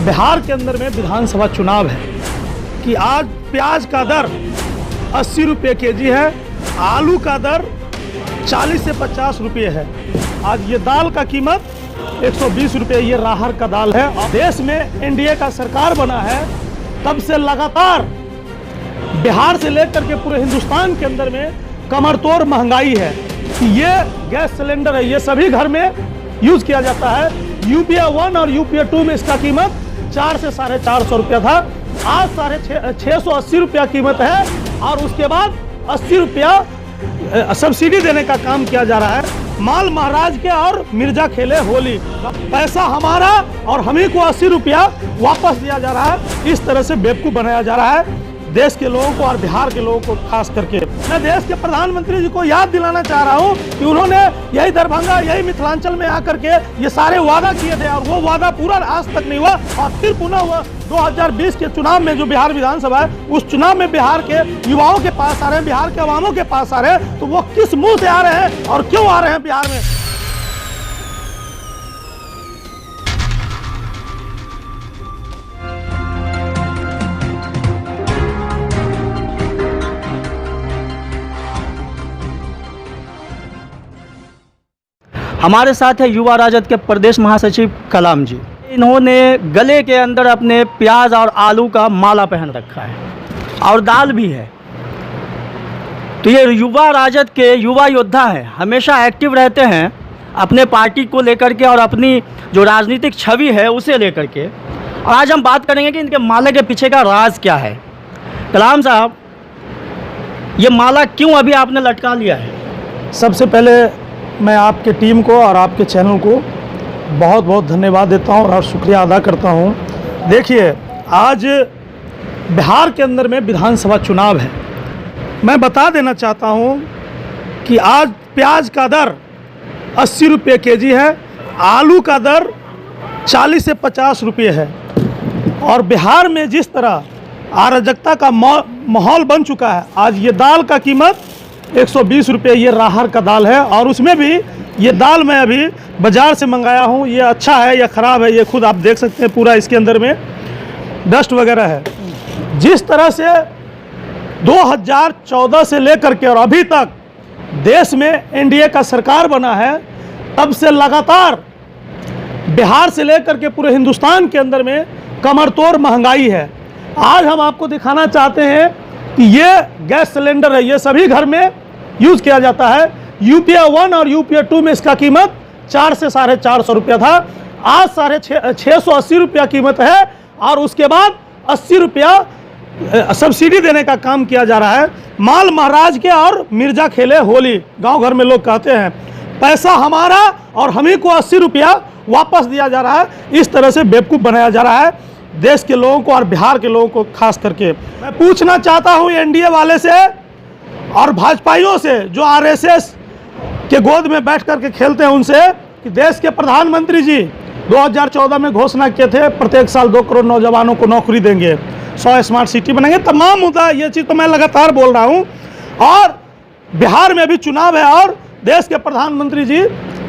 बिहार के अंदर में विधानसभा चुनाव है कि आज प्याज का दर 80 रुपये केजी है, आलू का दर 40 से 50 रुपये है। आज ये दाल का कीमत 120 रुपये ये राहर का दाल है। और देश में एनडीए का सरकार बना है तब से लगातार बिहार से लेकर के पूरे हिंदुस्तान के अंदर में कमर तोड़ महंगाई है। ये गैस सिलेंडर है, ये सभी घर में यूज किया जाता है। यूपीए 1 और यूपीए 2 में इसका कीमत 4 से 450 रुपया था, आज 680 रुपया कीमत है। और उसके बाद 80 रुपया सब्सिडी देने का काम किया जा रहा है। माल महाराज के और मिर्जा खेले होली, पैसा हमारा और हम ही को 80 रुपया वापस दिया जा रहा है। इस तरह से बेवकूफ़ बनाया जा रहा है देश के लोगों को और बिहार के लोगों को खास करके। मैं देश के प्रधानमंत्री जी को याद दिलाना चाह रहा हूं कि उन्होंने यही दरभंगा, यही मिथिलांचल में आकर के ये सारे वादा किए थे और वो वादा पूरा आज तक नहीं हुआ। और फिर पुनः हुआ 2020 के चुनाव में, जो बिहार विधानसभा है, उस चुनाव में बिहार के युवाओं के पास आ रहे हैं, बिहार के अवामों के पास आ रहे हैं, तो वो किस मुंह से आ रहे हैं और क्यों आ रहे हैं बिहार में। हमारे साथ है युवा राजद के प्रदेश महासचिव कलाम जी। इन्होंने गले के अंदर अपने प्याज और आलू का माला पहन रखा है और दाल भी है। तो ये युवा राजद के युवा योद्धा हैं, हमेशा एक्टिव रहते हैं अपने पार्टी को लेकर के और अपनी जो राजनीतिक छवि है उसे लेकर के। और आज हम बात करेंगे कि इनके माला के पीछे का राज क्या है। कलाम साहब, ये माला क्यों अभी आपने लटका लिया है? सबसे पहले मैं आपके टीम को और आपके चैनल को बहुत बहुत धन्यवाद देता हूं और शुक्रिया अदा करता हूं। देखिए, आज बिहार के अंदर में विधानसभा चुनाव है। मैं बता देना चाहता हूं कि आज प्याज का दर 80 रुपये केजी है, आलू का दर 40 से 50 रुपये है। और बिहार में जिस तरह अराजकता का माहौल बन चुका है, आज ये दाल का कीमत 120 रुपये ये राहर का दाल है। और उसमें भी ये दाल मैं अभी बाज़ार से मंगाया हूँ। ये अच्छा है या ख़राब है ये खुद आप देख सकते हैं, पूरा इसके अंदर में डस्ट वगैरह है। जिस तरह से 2014 से लेकर के और अभी तक देश में एनडीए का सरकार बना है, तब से लगातार बिहार से लेकर के पूरे हिंदुस्तान के अंदर में कमर तोड़ महंगाई है। आज हम आपको दिखाना चाहते हैं कि ये गैस सिलेंडर है, ये सभी घर में यूज़ किया जाता है। यूपीए 1 और यूपीए 2 में इसका कीमत 4 से 450 रुपया था, आज 680 रुपया कीमत है। और उसके बाद 80 रुपया सब्सिडी देने का काम किया जा रहा है। माल महाराज के और मिर्जा खेले होली, गांव घर में लोग कहते हैं। पैसा हमारा और हम ही को 80 रुपया वापस दिया जा रहा है। इस तरह से बेवकूफ़ बनाया जा रहा है देश के लोगों को और बिहार के लोगों को खास करके। मैं पूछना चाहता हूं एनडीए वाले से और भाजपाइयों से, जो आरएसएस के गोद में बैठ करके खेलते हैं, उनसे कि देश के प्रधानमंत्री जी 2014 में घोषणा किए थे प्रत्येक साल 2 करोड़ नौजवानों को नौकरी देंगे, 100 स्मार्ट सिटी बनाएंगे, तमाम मुद्दा, ये चीज़ तो मैं लगातार बोल रहा हूँ। और बिहार में भी चुनाव है और देश के प्रधानमंत्री जी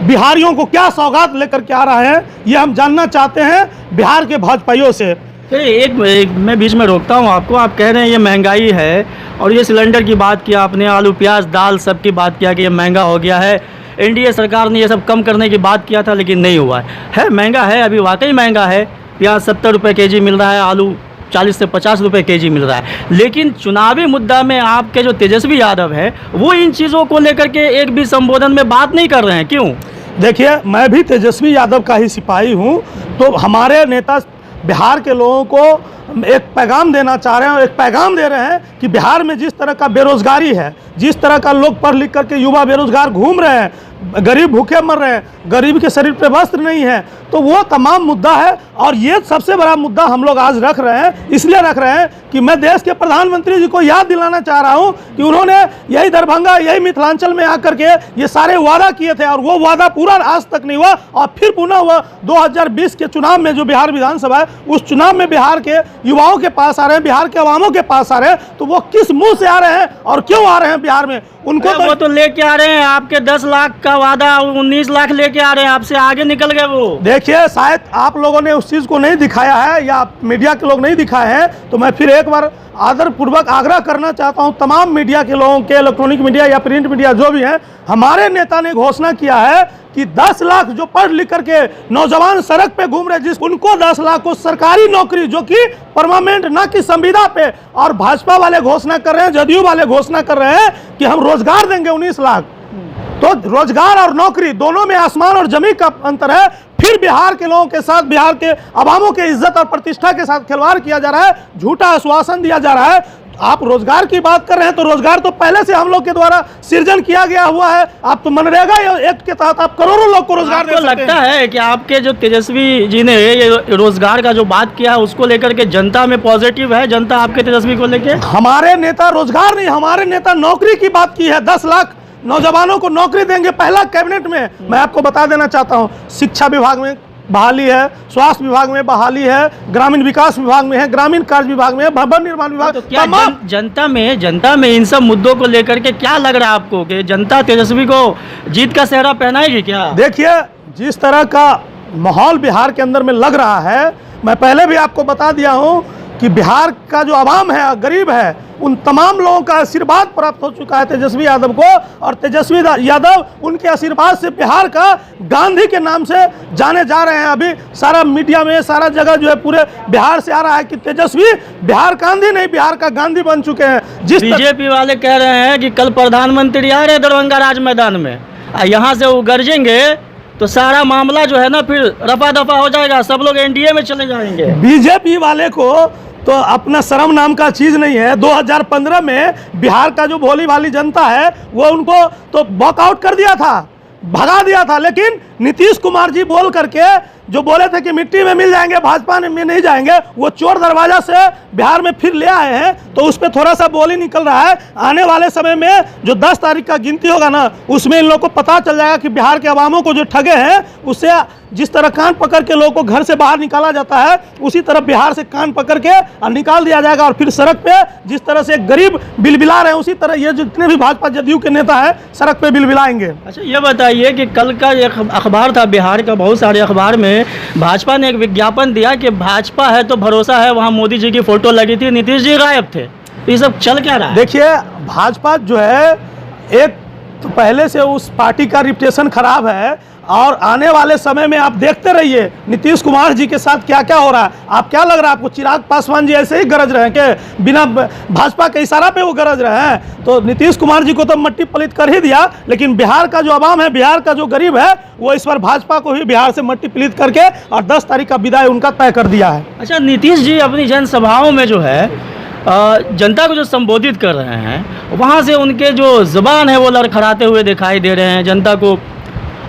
बिहारियों को क्या सौगात लेकर के आ रहे हैं, ये हम जानना चाहते हैं बिहार के भाजपाइयों से। एक मैं बीच में रोकता हूँ आपको। आप कह रहे हैं ये महंगाई है और ये सिलेंडर की बात किया आपने, आलू प्याज दाल सब की बात किया कि ये महंगा हो गया है। एनडीए सरकार ने ये सब कम करने की बात किया था लेकिन नहीं हुआ है। महंगा है, अभी वाकई महंगा है। प्याज 70 रुपये केजी मिल रहा है, आलू 40 से 50 रुपये केजी मिल रहा है। लेकिन चुनावी मुद्दा में आपके जो तेजस्वी यादव है वो इन चीज़ों को लेकर के एक भी संबोधन में बात नहीं कर रहे हैं, क्यों? देखिए, मैं भी तेजस्वी यादव का ही सिपाही हूं, तो हमारे नेता बिहार के लोगों को एक पैगाम देना चाह रहे हैं और एक पैगाम दे रहे हैं कि बिहार में जिस तरह का बेरोजगारी है, जिस तरह का लोग पढ़ लिख करके युवा बेरोजगार घूम रहे हैं, गरीब भूखे मर रहे हैं, गरीब के शरीर पे वस्त्र नहीं है, तो वो तमाम मुद्दा है। और ये सबसे बड़ा मुद्दा हम लोग आज रख रहे हैं, इसलिए रख रहे हैं कि मैं देश के प्रधानमंत्री जी को याद दिलाना चाह रहा हूं कि उन्होंने यही दरभंगा, यही मिथिलांचल में आकर के ये सारे वादा किए थे और वो वादा पूरा आज तक नहीं हुआ। और फिर पुनः हुआ 2020 के चुनाव में, जो बिहार विधानसभा है, उस चुनाव में बिहार के युवाओं के पास आ रहे हैं, बिहार के अवामों के पास आ रहे हैं, तो वो किस मुंह से आ रहे हैं और क्यों आ रहे हैं बिहार में। उनको वो तो लेके आ रहे हैं, आपके 10 लाख का वादा 19 लाख लेके आ रहे हैं, आपसे आगे निकल गए वो। देखिए, शायद आप लोगों ने उस चीज़ को नहीं दिखाया है या मीडिया के लोग नहीं दिखाए हैं, तो मैं फिर एक बार आदरपूर्वक आग्रह करना चाहता हूं तमाम मीडिया के लोगों के, इलेक्ट्रॉनिक मीडिया या प्रिंट मीडिया जो भी है, हमारे नेता ने घोषणा किया है कि 10 लाख जो पढ़ लिख करके नौजवान सड़क पे घूम रहे, जिस उनको 10 लाख को सरकारी नौकरी जो कि परमानेंट ना कि संविदा पे, और भाजपा वाले घोषणा कर रहे हैं, जदयू वाले घोषणा कर रहे हैं कि हम रोजगार देंगे 19 लाख। तो रोजगार और नौकरी दोनों में आसमान और जमीन का अंतर है। फिर बिहार के लोगों के साथ, बिहार के अवामों के इज्जत और प्रतिष्ठा के साथ खिलवाड़ किया जा रहा है, झूठा आश्वासन दिया जा रहा है। आप रोजगार की बात कर रहे हैं तो रोजगार तो पहले से हम लोग के द्वारा सृजन किया गया हुआ है। आप तो मनरेगा एक्ट के तहत आप करोड़ों लोग को रोजगार दे सकते हैं। लगता है कि आपके जो तेजस्वी जी ने ये रोजगार का जो बात किया है उसको लेकर के जनता में पॉजिटिव है, जनता आपके तेजस्वी को लेके? हमारे नेता रोजगार नहीं, हमारे नेता नौकरी की बात की है। 10 लाख नौजवानों को नौकरी देंगे पहला कैबिनेट में। मैं आपको बता देना चाहता हूं, शिक्षा विभाग में बहाली है, स्वास्थ्य विभाग में बहाली है, ग्रामीण विकास विभाग में है, ग्रामीण कार्य विभाग में है, भवन निर्माण विभाग। तो क्या जनता में इन सब मुद्दों को लेकर के क्या लग रहा है आपको कि जनता तेजस्वी को जीत का सेहरा पहनाएगी क्या? देखिए, जिस तरह का माहौल बिहार के अंदर में लग रहा है, मैं पहले भी आपको बता दिया हूं कि बिहार का जो आवाम है, गरीब है, उन तमाम लोगों का आशीर्वाद प्राप्त हो चुका है तेजस्वी यादव को, और तेजस्वी यादव उनके आशीर्वाद से बिहार का गांधी के नाम से जाने जा रहे हैं। अभी सारा मीडिया में, सारा जगह जो है पूरे बिहार से आ रहा है कि तेजस्वी बिहार गांधी नहीं, बिहार का गांधी बन चुके हैं। जिस बीजेपी वाले कह रहे हैं कि कल प्रधानमंत्री आ रहे दरभंगा राज मैदान में, यहाँ से वो गरजेंगे तो सारा मामला जो है ना फिर रफा दफा हो जाएगा, सब लोग एनडीए में चले जाएंगे। बीजेपी वाले को तो अपना शर्म नाम का चीज़ नहीं है। 2015 में बिहार का जो भोली भाली जनता है वो उनको तो वॉकआउट कर दिया था, भगा दिया था, लेकिन नीतीश कुमार जी बोल करके जो बोले थे कि मिट्टी में मिल जाएंगे, भाजपा में नहीं जाएंगे, वो चोर दरवाजा से बिहार में फिर ले आए हैं। तो उस पर थोड़ा सा बोली निकल रहा है। आने वाले समय में जो 10 तारीख का गिनती होगा ना, उसमें इन लोगों को पता चल जाएगा कि बिहार के अवामों को जो ठगे हैं, उससे जिस तरह कान पकड़ के लोगों को घर से बाहर निकाला जाता है, उसी तरह बिहार से कान पकड़ के और निकाल दिया जाएगा। और फिर सड़क पे जिस तरह से गरीब बिलबिला रहे हैं, उसी तरह ये जितने भी भाजपा जदयू के नेता हैं सड़क पे बिलबिलाएंगे। अच्छा, ये बताइए कि कल का एक अखबार था बिहार का, बहुत सारे अखबार में भाजपा ने एक विज्ञापन दिया कि भाजपा है तो भरोसा है, वहाँ मोदी जी की फोटो लगी थी, नीतीश जी गायब थे। ये सब चल क्या रहा है? देखिए, भाजपा जो है, एक तो पहले से उस पार्टी का रिपुटेशन खराब है, और आने वाले समय में आप देखते रहिए नीतीश कुमार जी के साथ क्या क्या हो रहा है। आप क्या लग रहा है आपको, चिराग पासवान जी ऐसे ही गरज रहे हैं कि बिना भाजपा के इशारा पे वो गरज रहे हैं? तो नीतीश कुमार जी को तो मट्टी पलित कर ही दिया, लेकिन बिहार का जो आवाम है, बिहार का जो गरीब है, वो इस बार भाजपा को ही बिहार से मट्टी पलित करके और 10 तारीख का विदाई उनका तय कर दिया है। अच्छा, नीतीश जी अपनी जनसभाओं में जो है जनता को जो संबोधित कर रहे हैं, वहाँ से उनके जो ज़बान है वो लड़खड़ाते हुए दिखाई दे रहे हैं। जनता को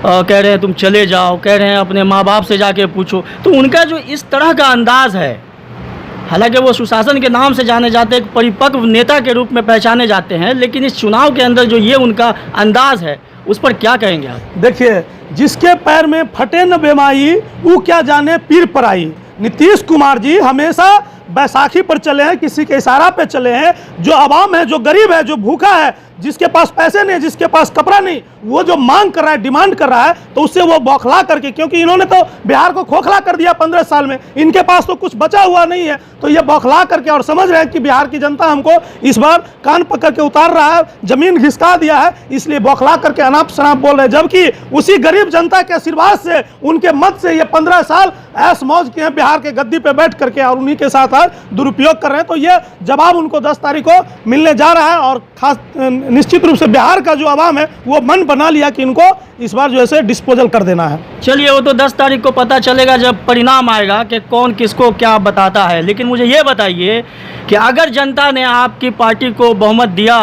कह रहे हैं तुम चले जाओ, कह रहे हैं अपने माँ बाप से जाके पूछो। तो उनका जो इस तरह का अंदाज़ है, हालांकि वो सुशासन के नाम से जाने जाते हैं, एक परिपक्व नेता के रूप में पहचाने जाते हैं, लेकिन इस चुनाव के अंदर जो ये उनका अंदाज़ है, उस पर क्या कहेंगे आप? देखिए, जिसके पैर में फटे न बेमाई, वो क्या जाने पीर पर आई। नीतीश कुमार जी हमेशा बैसाखी पर चले हैं, किसी के इशारा पे चले हैं। जो आवाम है, जो गरीब है, जो भूखा है, जिसके पास पैसे नहीं, जिसके पास कपड़ा नहीं, वो जो मांग कर रहा है, डिमांड कर रहा है, तो उससे वो बौखला करके, क्योंकि इन्होंने तो बिहार को खोखला कर दिया 15 साल में, इनके पास तो कुछ बचा हुआ नहीं है, तो ये बौखला करके और समझ रहे हैं कि बिहार की जनता हमको इस बार कान पकड़ के उतार रहा है, जमीन घिसका दिया है, इसलिए बौखला करके अनाप शनाप बोल रहे हैं। जबकि उसी गरीब जनता के आशीर्वाद से, उनके मत से ये 15 साल ऐश मौज किए हैं बिहार के गद्दी पे बैठ करके, और उन्हीं के साथ आज दुरुपयोग कर रहे हैं। तो ये जवाब उनको 10 तारीख को मिलने जा रहा है, और खास निश्चित रूप से बिहार का जो आवाम है वो मन बना लिया कि इनको इस बार जो है डिस्पोजल कर देना है। चलिए, वो तो 10 तारीख को पता चलेगा जब परिणाम आएगा कि कौन किसको क्या बताता है। लेकिन मुझे ये बताइए कि अगर जनता ने आपकी पार्टी को बहुमत दिया,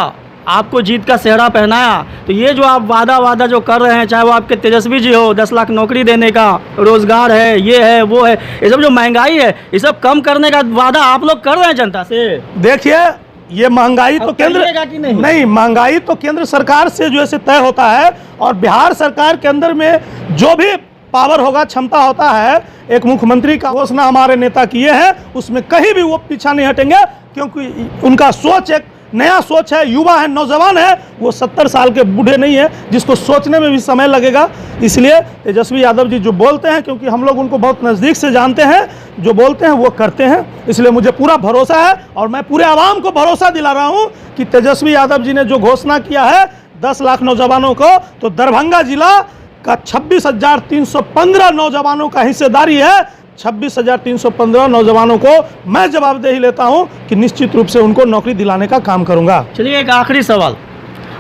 आपको जीत का सेहरा पहनाया, तो ये जो आप वादा जो कर रहे हैं, चाहे वो आपके तेजस्वी जी हो, 10 लाख नौकरी देने का, रोजगार है, ये है, वो है, ये सब जो महंगाई है, ये सब कम करने का वादा आप लोग कर रहे हैं जनता से। देखिए, ये महंगाई तो केंद्र नहीं, महंगाई तो केंद्र सरकार से जो है तय होता है, और बिहार सरकार के अंदर में जो भी पावर होगा, क्षमता होता है, एक मुख्यमंत्री का घोषणा हमारे नेता किए हैं, उसमें कहीं भी वो पीछा नहीं हटेंगे, क्योंकि उनका सोच एक नया सोच है, युवा है, नौजवान है, वो 70 साल के बूढ़े नहीं है जिसको सोचने में भी समय लगेगा। इसलिए तेजस्वी यादव जी जो बोलते हैं, क्योंकि हम लोग उनको बहुत नज़दीक से जानते हैं, जो बोलते हैं वो करते हैं, इसलिए मुझे पूरा भरोसा है और मैं पूरे आवाम को भरोसा दिला रहा हूँ कि तेजस्वी यादव जी ने जो घोषणा किया है 10 लाख नौजवानों को, तो दरभंगा जिला का 26,315 नौजवानों का हिस्सेदारी है। 26,315 नौजवानों को मैं जवाबदेही लेता हूं कि निश्चित रूप से उनको नौकरी दिलाने का काम करूंगा। चलिए एक आखिरी सवाल,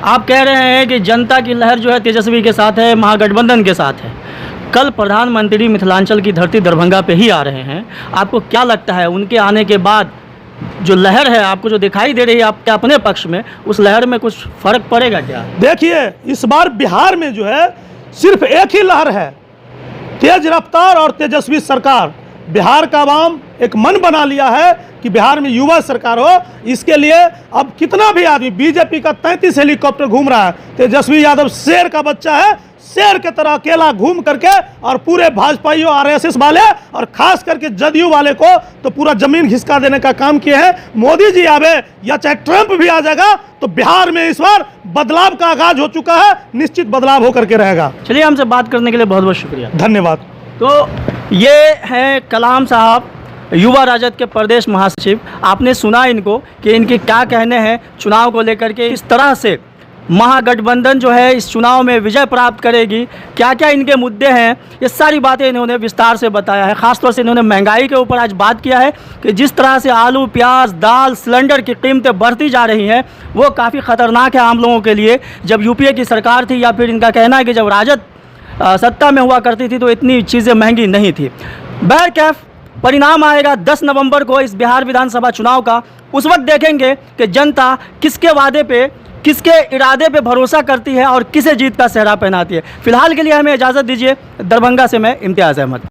आप कह रहे हैं कि जनता की लहर जो है तेजस्वी के साथ है, महागठबंधन के साथ है। कल प्रधानमंत्री मिथिलांचल की धरती दरभंगा पे ही आ रहे हैं, आपको क्या लगता है उनके आने के बाद जो लहर है आपको जो दिखाई दे रही है आपके अपने पक्ष में, उस लहर में कुछ फर्क पड़ेगा क्या? देखिए, इस बार बिहार में जो है सिर्फ एक ही लहर है, तेज रफ्तार और तेजस्वी सरकार। बिहार का आवाम एक मन बना लिया है कि बिहार में युवा सरकार हो। इसके लिए अब कितना भी आदमी, बीजेपी का 33 हेलीकॉप्टर घूम रहा है, तेजस्वी यादव शेर का बच्चा है, शेर के तरह अकेला घूम करके और पूरे भाजपाइयों, आरएसएस वाले और खास करके जदयू वाले को तो पूरा जमीन घिसका देने का काम किए हैं। मोदी जी आवे या चाहे ट्रंप भी आ जाएगा तो बिहार में इस बार बदलाव का आगाज हो चुका है, निश्चित बदलाव होकर के रहेगा। चलिए, हमसे बात करने के लिए बहुत बहुत शुक्रिया, धन्यवाद। तो ये हैं कलाम साहब, युवा राजद के प्रदेश महासचिव। आपने सुना इनको कि इनके क्या कहने हैं चुनाव को लेकर के, इस तरह से महागठबंधन जो है इस चुनाव में विजय प्राप्त करेगी, क्या क्या इनके मुद्दे हैं, ये सारी बातें इन्होंने विस्तार से बताया है। ख़ासतौर से इन्होंने महंगाई के ऊपर आज बात किया है कि जिस तरह से आलू, प्याज, दाल, सिलेंडर की कीमतें बढ़ती जा रही हैं वो काफ़ी ख़तरनाक है आम लोगों के लिए। जब यूपीए की सरकार थी, या फिर इनका कहना है कि जब राजद सत्ता में हुआ करती थी तो इतनी चीज़ें महंगी नहीं थी। बहरकैफ परिणाम आएगा 10 नवंबर को इस बिहार विधानसभा चुनाव का। उस वक्त देखेंगे कि जनता किसके वादे पे, किसके इरादे पे भरोसा करती है और किसे जीत का सेहरा पहनाती है। फिलहाल के लिए हमें इजाज़त दीजिए। दरभंगा से मैं इम्तियाज़ अहमद।